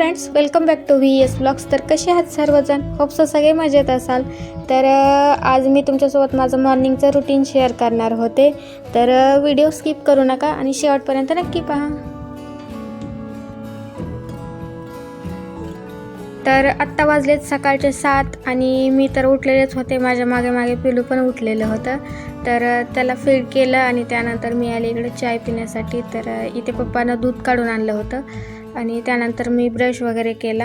Friends, welcome back to VS blogs. तर कसे आहात सर्वजण? होप्स सगळे मजेत असाल। तर आज मी तुमच्यासोबत माझं मॉर्निंगचं रुटीन शेअर करणार होते। तर व्हिडिओ स्किप करू नका आणि शेवटपर्यंत नक्की पहा। तर आत्ता वाजलेत सकाळचे 7 आणि मी तर उठलेलेच होते। माझ्या मागे मागे पिलू पण उठलेलं होतं। तर त्याला फीड केलं आणि त्यानंतर मी आले इकडे चाय पिण्यासाठी। तर इथे पप्पानं दूध काढून आणलं होतं आणि त्यानंतर मी ब्रश वगैरे केला।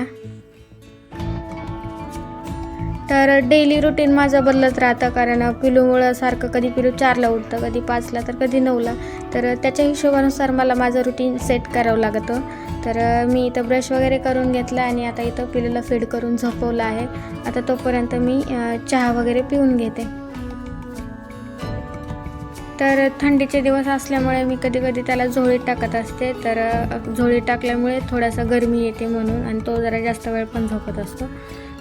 तर डेली रुटीन माझं बदलत राहतं, कारण पिलूमुळं सारखं कधी पिलू 4ला उठतं, कधी 5ला, तर कधी 9ला। तर त्याच्या हिशोबानुसार मला माझं रुटीन सेट करावं लागतं। तर मी इथं ब्रश वगैरे करून घेतला आणि आता इथं पिलूला फीड करून झोपवलं आहे। आता तोपर्यंत मी चहा वगैरे पिऊन घेते। तर थंडीचे दिवस असल्यामुळे मी कधी कधी त्याला झोळीत टाकत असते। तर झोळीत टाकल्यामुळे थोडासा गरमी येते म्हणून, आणि तो जरा जास्त वेळ पण झोपत असतो।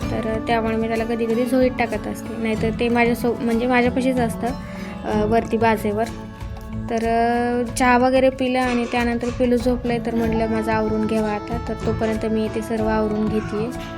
तर त्यामुळे मी त्याला कधी कधी झोळीत टाकत असते, नाहीतर ते म्हणजे माझ्यापाशीच असतं वरती बाजेवर। तर चहा वगैरे पिला आणि त्यानंतर पिलू झोपलं। तर म्हटलं माझं आवरून घ्यावं आता। तर तोपर्यंत मी ते सर्व आवरून घेते।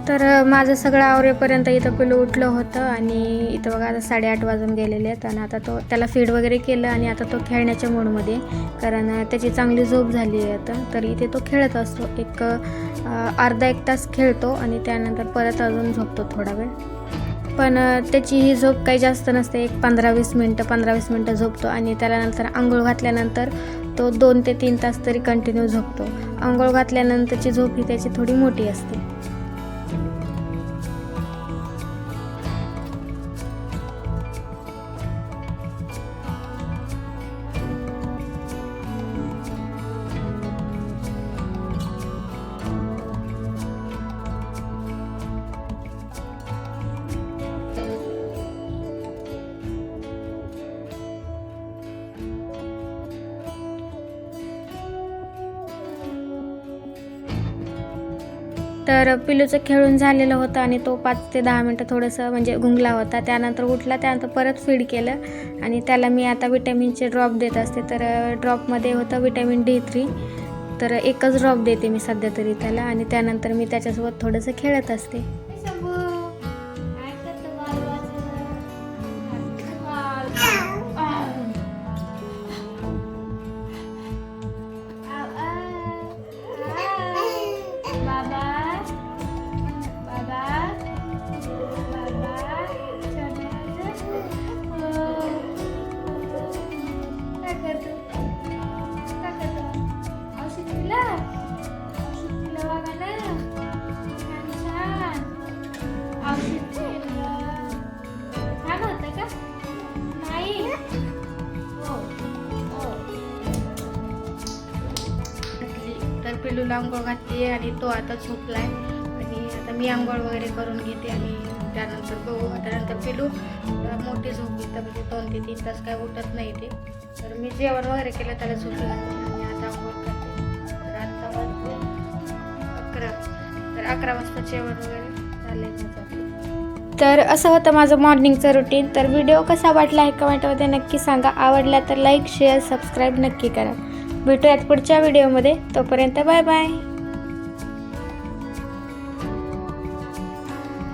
तर माझं सगळं आवरेपर्यंत इथं पिलू उठलं होतं आणि इथं बघा आता 8:30 वाजून गेलेले आहेत। आणि आता त्याला फीड वगैरे केलं आणि आता तो खेळण्याच्या मूडमध्ये, कारण त्याची चांगली झोप झाली आहे आता। तर इथे तो खेळत असतो, एक अर्धा एक तास खेळतो आणि त्यानंतर परत अजून झोपतो थोडा वेळ। पण त्याची ही झोप काही जास्त नसते, एक 15-20 मिनटं झोपतो आणि त्याला नंतर आंघोळ घातल्यानंतर तो 2 ते 3 तास तरी कंटिन्यू झोपतो। आंघोळ घातल्यानंतरची झोप ही त्याची थोडी मोठी असते। तर पिलूचं खेळून झालेलं होतं आणि तो 5 ते 10 मिनटं थोडंसं म्हणजे गुंगला होता। त्यानंतर उठला, त्यानंतर परत फीड केलं आणि त्याला मी आता विटॅमिनचे ड्रॉप देत असते। तर ड्रॉपमध्ये होतं विटॅमिन D3। तर एकच ड्रॉप देते मी सध्या तरी त्याला, आणि त्यानंतर मी त्याच्यासोबत थोडंसं खेळत असते। तर पिलूला आंघोळ घातली आणि तो आता झोपलाय आणि आता मी आंघोळ वगैरे करून घेते आणि त्यानंतर त्यानंतर पिलू मोठी झोप येतं, म्हणजे 2 ते 3 तास काय उठत नाही ते। तर मी जेवण वगैरे केलं, त्याला झोप घातली आणि आता आंघोळ करते। तर आता वाजले 11। तर 11 वाजता जेवण वगैरे झालं। तर असं होतं माझं मॉर्निंगचं रुटीन। तर व्हिडिओ कसा वाटला आहे कमेंटमध्ये नक्की सांगा। आवडला तर लाईक, शेअर, सबस्क्राईब नक्की करा। भेटूयात पुढच्या व्हिडिओमध्ये। तोपर्यंत बाय बाय।